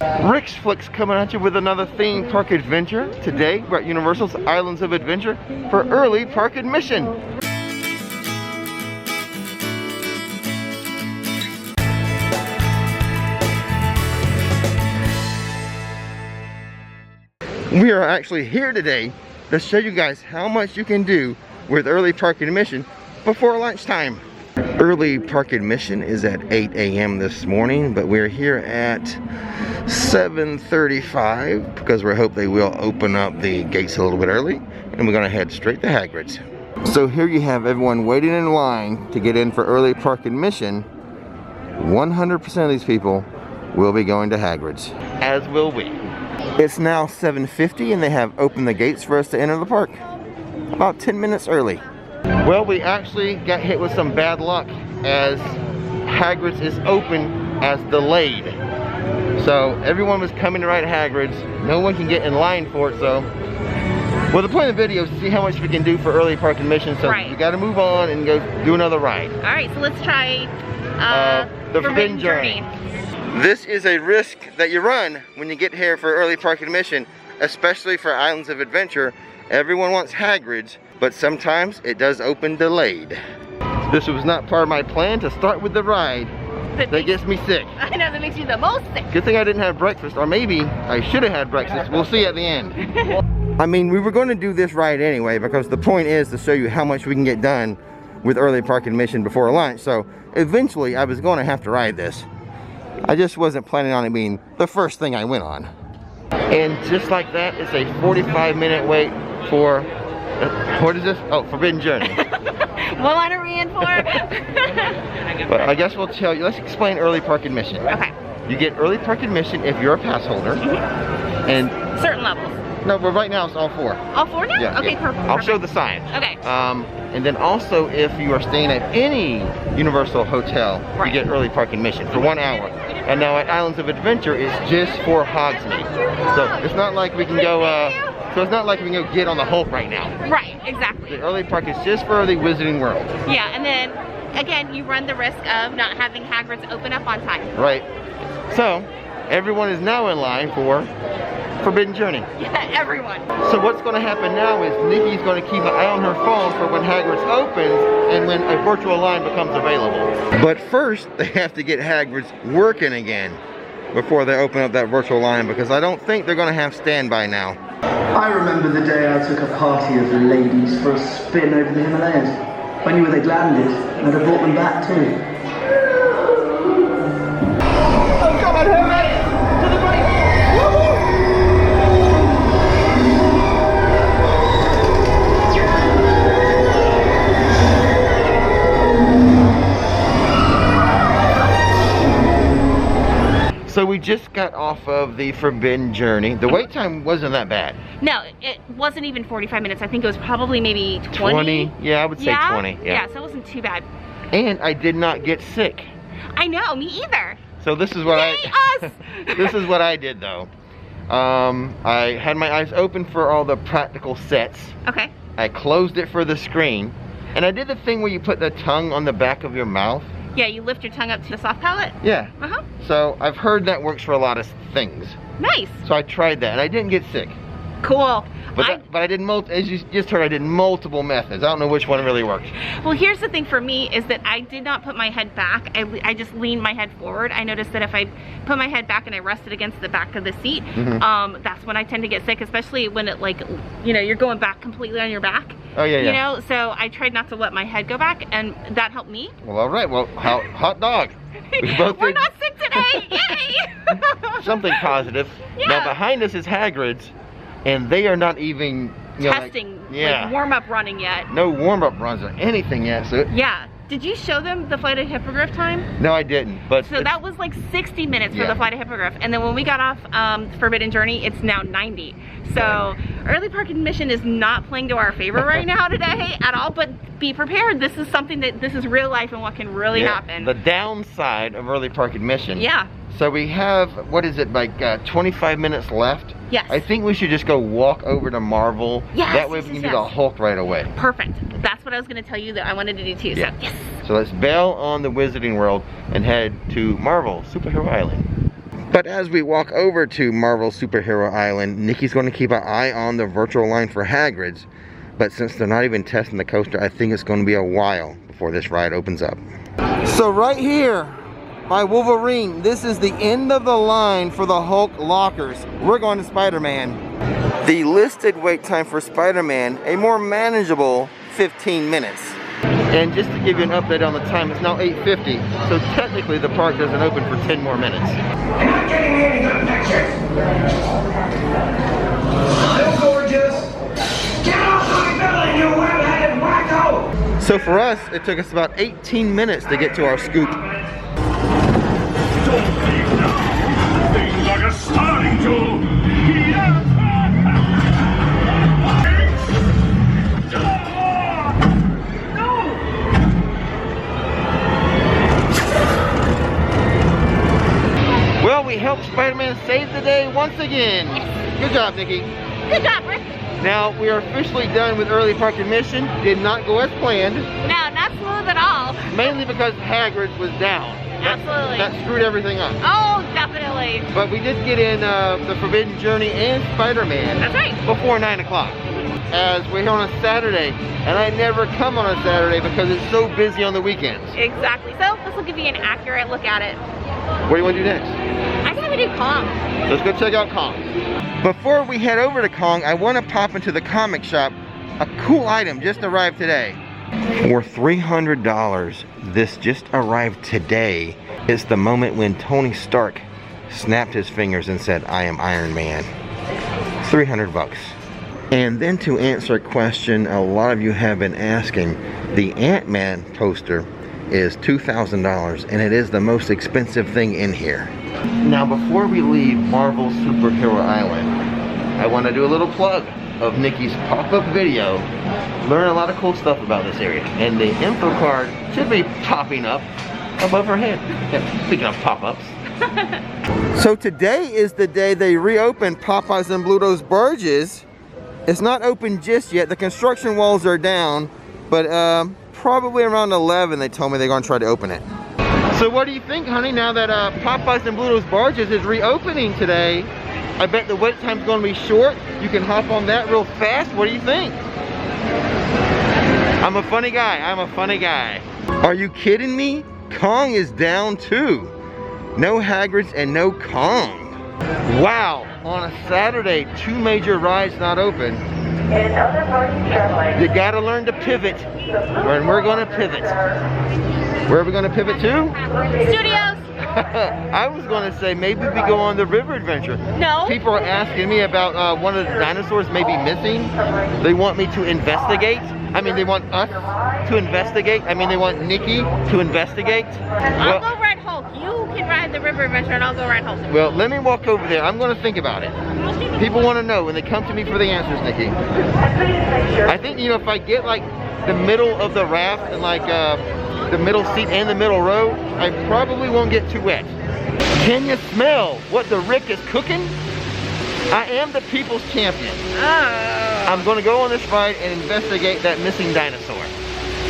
Rix Flix coming at you with another theme park adventure. Today we're at Universal's Islands of Adventure for early park admission. We are actually here today to show you guys how much you can do with early park admission before lunchtime. Early park admission is at 8 a.m. this morning, but we're here at 7:35 because we hope they will open up the gates a little bit early, and we're gonna head straight to Hagrid's. So here you have everyone waiting in line to get in for early park admission. 100% of these people will be going to Hagrid's, as will we. It's now 7:50 and they have opened the gates for us to enter the park about 10 minutes early. Well, we actually got hit with some bad luck as Hagrid's is open as delayed. So everyone was coming to ride Hagrid's. No one can get in line for it, so. Well, the point of the video is to see how much we can do for early park admission, so we gotta move on and go do another ride. All right, so let's try the Forbidden Journey. This is a risk that you run when you get here for early park admission, especially for Islands of Adventure. Everyone wants Hagrid's, but sometimes it does open delayed. This was not part of my plan to start with the ride. That gets me sick. I know, that makes you the most sick. Good thing I didn't have breakfast, or maybe I should have had breakfast. We'll see at the end. I mean, we were going to do this ride anyway because the point is to show you how much we can get done with early park admission before lunch. So eventually I was going to have to ride this. I just wasn't planning on it being the first thing I went on. And just like that, it's a 45-minute wait for, what is this? Oh, Forbidden Journey. What one are we in for? But I guess we'll tell you, let's explain early park admission. Okay. You get early park admission if you're a pass holder. And certain levels. No, but right now it's all four. All four now? Yeah, okay, yeah. perfect. I'll show the sign. Okay. And then also if you are staying at any Universal hotel, you get early park admission for 1 hour. And now at Islands of Adventure, it's just for Hogsmeade. So it's not like we can go, get on the Hulk right now. Right, exactly. The early park is just for the Wizarding World. Yeah, and then, again, you run the risk of not having Hagrid's open up on time. Right. So, everyone is now in line for Forbidden Journey. Yeah, everyone. So what's going to happen now is Nikki's going to keep an eye on her phone for when Hagrid's opens and when a virtual line becomes available. But first, they have to get Hagrid's working again before they open up that virtual line, because I don't think they're going to have standby now. I remember the day I took a party of ladies for a spin over the Himalayas. If I knew where they'd landed, I'd have brought them back too. Oh, come on, Harry! To the right! So we just got off of the Forbidden Journey. The wait time wasn't that bad. No, it wasn't even 45 minutes. I think it was probably maybe 20. Yeah, I would say 20. Yeah, so it wasn't too bad. And I did not get sick. I know, me either. So this is what us! This is what I did though. I had my eyes open for all the practical sets. Okay. I closed it for the screen. And I did the thing where you put the tongue on the back of your mouth. Yeah, you lift your tongue up to the soft palate? Yeah. Uh-huh. So I've heard that works for a lot of things. Nice. So I tried that and I didn't get sick. Cool. But I did as you just heard, I did multiple methods. I don't know which one really worked. Well, here's the thing for me is that I did not put my head back. I just leaned my head forward. I noticed that if I put my head back and I rested against the back of the seat, that's when I tend to get sick, especially when it you're going back completely on your back. Oh yeah, You know, so I tried not to let my head go back, and that helped me. Well, all right. Well, hot dog. We're not sick today. Yay! Something positive. Yeah. Now behind us is Hagrid's, and they are not even testing, warm-up running yet. No warm-up runs or anything yet. So yeah. Did you show them the flight of hippogriff time? No, I didn't. But so that was like 60 minutes for the flight of hippogriff, and then when we got off Forbidden Journey, it's now 90. So early park admission is not playing to our favor right now today at all. But be prepared. This is something this is real life and what can really happen. The downside of early park admission. Yeah. So we have, what is it, like 25 minutes left? Yes. I think we should just go walk over to Marvel. Yes. That way we can do the Hulk right away. Perfect. That's what I was going to tell you that I wanted to do too. Yeah. So yes. So let's bail on the Wizarding World and head to Marvel Superhero Island. But as we walk over to Marvel Superhero Island, Nikki's going to keep an eye on the virtual line for Hagrid's. But since they're not even testing the coaster, I think it's going to be a while before this ride opens up. So right here by Wolverine, this is the end of the line for the Hulk lockers. We're going to Spider-Man. The listed wait time for Spider-Man, a more manageable 15 minutes. And just to give you an update on the time, it's now 8:50, so technically the park doesn't open for 10 more minutes. I'm not getting any good pictures. Still gorgeous. Get off my belly, you web-headed wacko! So for us, it took us about 18 minutes to get to our scoop. Things like a starting tool. Well, we helped Spider-Man save the day once again. Good job, Nikki. Good job, Rick. Now, we are officially done with early park admission. Did not go as planned. No, not smooth at all. Mainly because Hagrid's was down. Absolutely. That screwed everything up. Oh, definitely. But we did get in the Forbidden Journey and Spider-Man. That's right. Before 9 o'clock. As we're here on a Saturday. And I never come on a Saturday because it's so busy on the weekends. Exactly. So this will give you an accurate look at it. What do you want to do next? I think we do Kong. Let's go check out Kong. Before we head over to Kong, I want to pop into the comic shop. A cool item just arrived today. For $300, this just arrived today. It's the moment when Tony Stark snapped his fingers and said, "I am Iron Man." 300 bucks. And then to answer a question a lot of you have been asking, the Ant-Man poster is $2,000 and it is the most expensive thing in here. Now before we leave Marvel Superhero Island, I want to do a little plug of Nikki's pop-up video. Learn a lot of cool stuff about this area. And the info card should be popping up above her head. Yeah, speaking of pop-ups. So today is the day they reopened Popeyes and Bluto's Barges. It's not open just yet. The construction walls are down, but probably around 11 they told me they're going to try to open it. So what do you think, honey, now that Popeyes and Bluto's Barges is reopening today? I bet the wait time's going to be short. You can hop on that real fast. What do you think? I'm a funny guy. I'm a funny guy. Are you kidding me? Kong is down too. No Hagrid's and no Kong. Wow. On a Saturday, 2 major rides not open. You gotta learn to pivot. And we're gonna pivot. Where are we gonna pivot to? Studios. I was gonna say maybe we go on the river adventure. No. People are asking me about one of the dinosaurs maybe missing. They want me to investigate. I mean, they want us to investigate. I mean, they want Nikki to investigate. I'll go ride Hulk. You can ride the river adventure and I'll go ride Hulk. Well, let me walk over there. I'm gonna think about it. People want to know when they come to me for the answers, Nikki. I think, you know, if I get like the middle of the raft and like the middle seat and the middle row, I probably won't get too wet. Can you smell what the Rick is cooking? I am the people's champion. Oh. I'm going to go on this ride and investigate that missing dinosaur.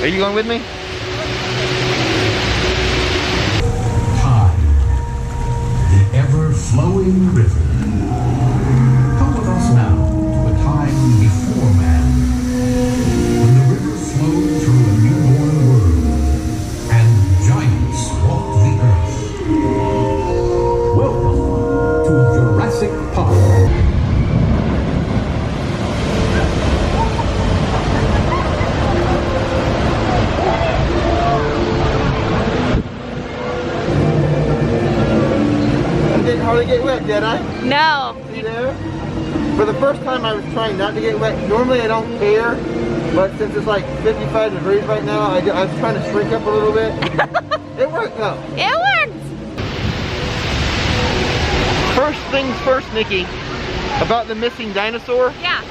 Are you going with me? Time, the ever-flowing river. Come with us now to a time before man, when the river flowed through a newborn world, and giants walked the earth. Welcome to Jurassic Park. Didn't hardly get wet, did I? No. See there? For the first time I was trying not to get wet. Normally I don't care, but since it's like 55 degrees right now, I was trying to shrink up a little bit. It worked though. It worked. First things first, Nikki, about the missing dinosaur. Yeah.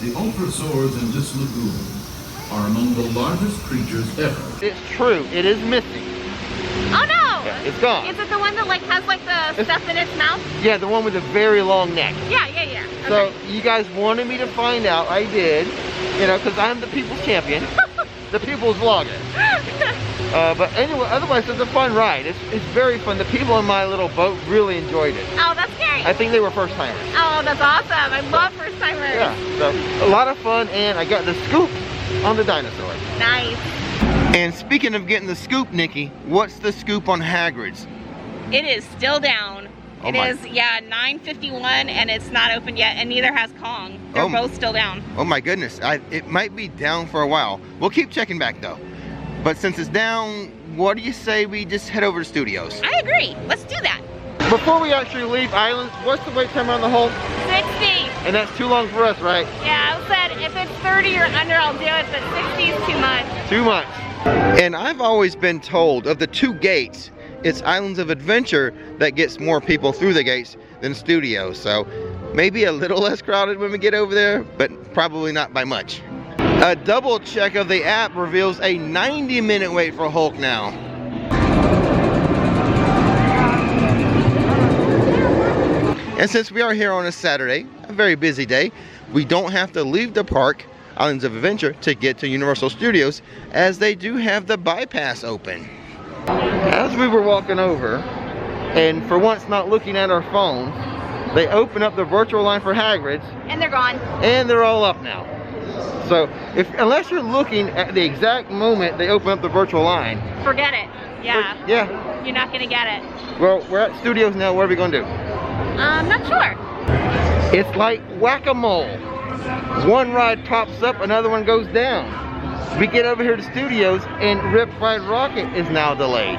The ultrasaurs in this lagoon are among the largest creatures ever. It's true, it is missing. Oh no. Yeah, it's gone. Is it the one that like has like the stuff in its mouth? Yeah, the one with the very long neck. Yeah. So Okay. you guys wanted me to find out, I did, you know, because I'm the people's champion, the people's vlogger. But anyway, otherwise it's a fun ride. It's very fun. The people in my little boat really enjoyed it. Oh, that's great. I think they were first timers. Oh, that's awesome. I love first timers. Yeah, so a lot of fun, and I got the scoop on the dinosaur. Nice. And speaking of getting the scoop, Nikki, what's the scoop on Hagrid's? It is still down. Oh it is, yeah, 9:51, and it's not open yet, and neither has Kong. They're both still down. Oh my goodness, it might be down for a while. We'll keep checking back though. But since it's down, what do you say we just head over to Studios? I agree. Let's do that. Before we actually leave Islands, what's the wait time on the Hulk? 60. And that's too long for us, right? Yeah, I said if it's 30 or under, I'll do it, but 60 is too much. Too much. And I've always been told of the two gates, it's Islands of Adventure that gets more people through the gates than Studios. So maybe a little less crowded when we get over there, but probably not by much. A double check of the app reveals a 90-minute wait for Hulk now. And since we are here on a Saturday, a very busy day, we don't have to leave the park, Islands of Adventure, to get to Universal Studios, as they do have the bypass open. As we were walking over, and for once not looking at our phones, they open up the virtual line for Hagrid's. And they're gone. And they're all up now. So, unless you're looking at the exact moment they open up the virtual line. Forget it. Yeah. Yeah. You're not going to get it. Well, we're at Studios now. What are we going to do? I'm not sure. It's like whack-a-mole. One ride pops up, another one goes down. We get over here to Studios, and Rip Ride Rocket is now delayed.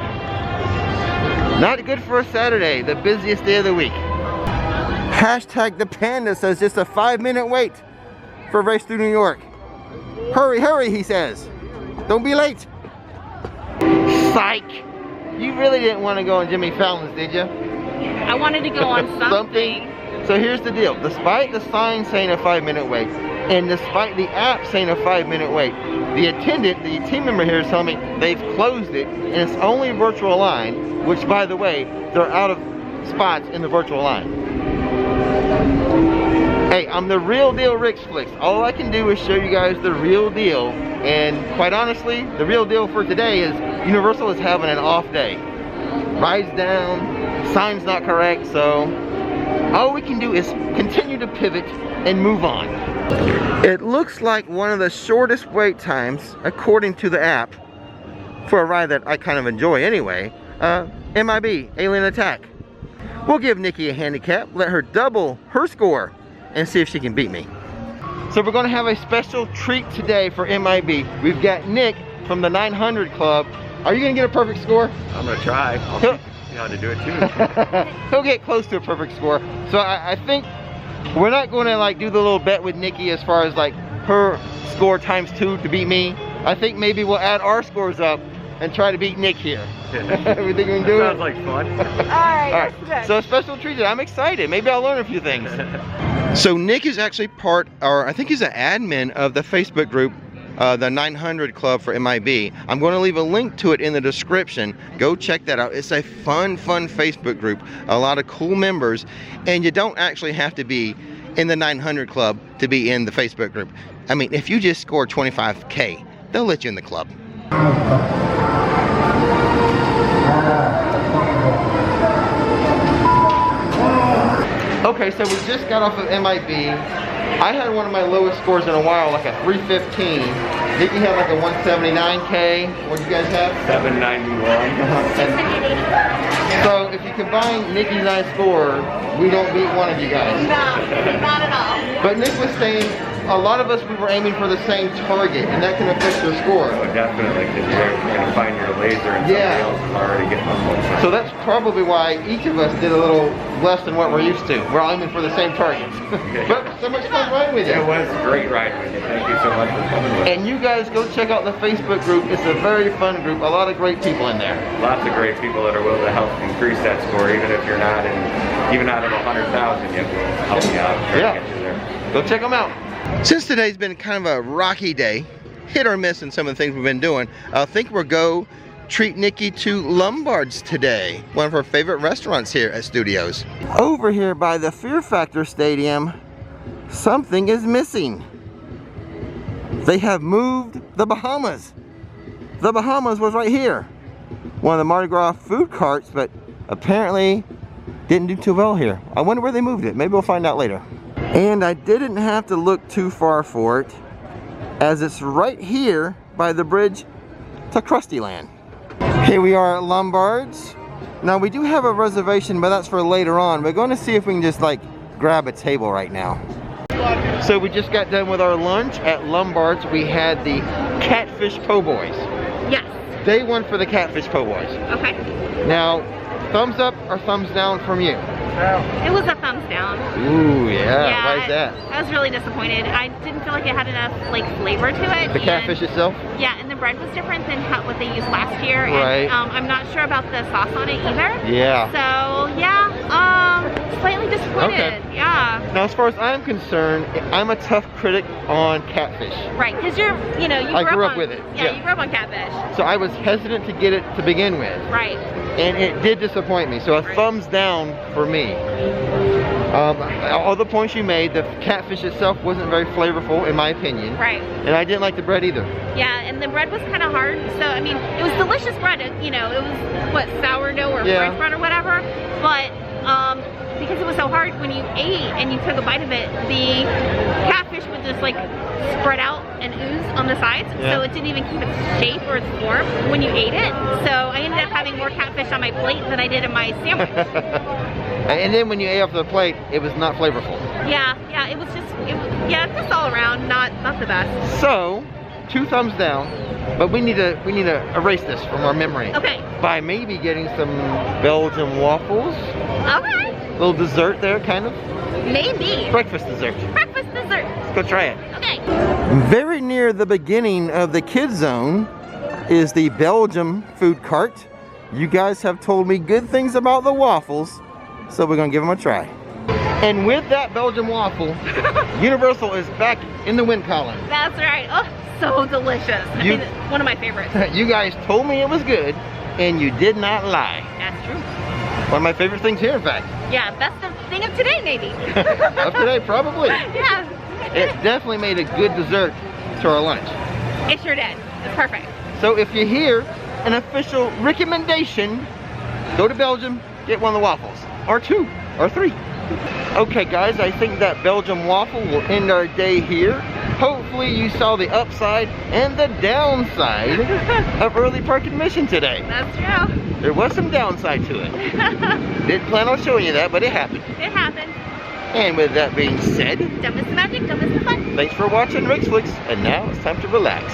Not good for a Saturday, the busiest day of the week. Hashtag the Panda says just a 5-minute wait for Race through New York. Hurry, hurry, he says. Don't be late. Psych. You really didn't want to go on Jimmy Fallon's, did you? I wanted to go on something. So here's the deal. Despite the sign saying a 5-minute wait, and despite the app saying a 5-minute wait, the attendant, the team member here is telling me they've closed it, and it's only virtual line, which, by the way, they're out of spots in the virtual line. Hey, I'm the real deal Rix Flix. All I can do is show you guys the real deal, and quite honestly, the real deal for today is Universal is having an off day. Rides down, sign's not correct, so all we can do is continue to pivot and move on. It looks like one of the shortest wait times, according to the app, for a ride that I kind of enjoy anyway, MIB, Alien Attack. We'll give Nikki a handicap, let her double her score, and see if she can beat me. So we're going to have a special treat today for MIB. We've got Nick from the 900 Club. Are you going to get a perfect score? I'm going to try. I'll teach you how to do it too. He'll get close to a perfect score. So I think we're not going to like do the little bet with Nikki as far as like her score times 2 to beat me. I think maybe we'll add our scores up and try to beat Nick here. We think we can do it? Sounds like fun. Alright, good. So a special treat. I'm excited. Maybe I'll learn a few things. So Nick is actually part, or I think he's an admin of the Facebook group, the 900 Club for MIB. I'm going to leave a link to it in the description. Go check that out. It's a fun Facebook group. A lot of cool members. And you don't actually have to be in the 900 Club to be in the Facebook group. I mean, if you just score 25K, they'll let you in the club. Okay, so we just got off of MIB. I had one of my lowest scores in a while, like a 315. Nikki had like a 179K. What do you guys have? 791. So if you combine Nikki's and I's score, we don't beat one of you guys. No, not at all. But Nick was saying a lot of us, we were aiming for the same target, and that can affect your score. Oh, definitely, because you're going to find your laser and somebody else is already getting on one side. So that's probably why each of us did a little less than what we're used to. We're all aiming for the same targets. But so much fun riding with you. It was great riding with you. Thank you so much for coming with us. And you guys go check out the Facebook group. It's a very fun group. A lot of great people in there. Lots of great people that are willing to help increase that score, even if you're not in, even out of 100,000, yet we'll help you out. Yeah. Get you there. Go check them out. Since today's been kind of a rocky day, hit or miss in some of the things we've been doing, I think we'll go treat Nikki to Lombard's today, one of her favorite restaurants here at Studios. Over here by the Fear Factor Stadium, something is missing. They have moved the Bahamas. the Bahamas was right here. One of the Mardi Gras food carts, but apparently didn't do too well here. I wonder where they moved it. Maybe we'll find out later. And I didn't have to look too far for it, as it's right here by the bridge to Krusty Land. Here we are at Lombard's. Now we do have a reservation, but that's for later on. We're going to see if we can just like grab a table right now. So we just got done with our lunch at Lombard's. We had the catfish po' boys. Yes. Day one for the catfish po' boys. Okay. Now, thumbs up or thumbs down from you? It was a thumbs down. Ooh, yeah. Why is that? I was really disappointed. I didn't feel like it had enough like flavor to it. The catfish itself? Yeah, and the bread was different than what they used last year. Right. And I'm not sure about the sauce on it either. Yeah. So yeah, slightly disappointed. Okay. Yeah. Now, as far as I'm concerned, I'm a tough critic on catfish. Right, because you grew up with it. Yeah, you grew up on catfish. So I was hesitant to get it to begin with. Right. And it did disappoint me. So a thumbs down for me. All the points you made, the catfish itself wasn't very flavorful in my opinion. Right. And I didn't like the bread either. Yeah, and the bread was kind of hard. So I mean, it was delicious bread. It was what, sourdough or French bread or whatever. But because it was so hard, when you ate and you took a bite of it, the catfish would just like spread out and ooze on the sides. So it didn't even keep its shape or its form when you ate it. So I ended up having more catfish on my plate than I did in my sandwich. And then when you ate off the plate, it was not flavorful. Yeah, it was just, just all around not the best. So, 2 thumbs down, but we need to erase this from our memory. Okay. By maybe getting some Belgian waffles. Okay. A little dessert there, kind of. Maybe. Breakfast dessert. Breakfast dessert. Let's go try it. Okay. Very near the beginning of the kids zone is the Belgium food cart. You guys have told me good things about the waffles, so we're gonna give them a try. And with that Belgian waffle, Universal is back in the win column. That's right. Oh, so delicious. I mean, it's one of my favorites. You guys told me it was good, and you did not lie. That's true. One of my favorite things here, in fact. Yeah, that's the thing of today, maybe. Of today, probably. Yeah. It definitely made a good dessert to our lunch. It sure did. It's perfect. So if you hear an official recommendation, go to Belgium, get one of the waffles. Or 2, or 3. Okay guys, I think that Belgium waffle will end our day here. Hopefully you saw the upside and the downside of early park admission today. That's true. There was some downside to it. Didn't plan on showing you that, but it happened. It happened. And with that being said, Dumb is the magic, dumb is the fun. thanks for watching Rix Flix, and now it's time to relax.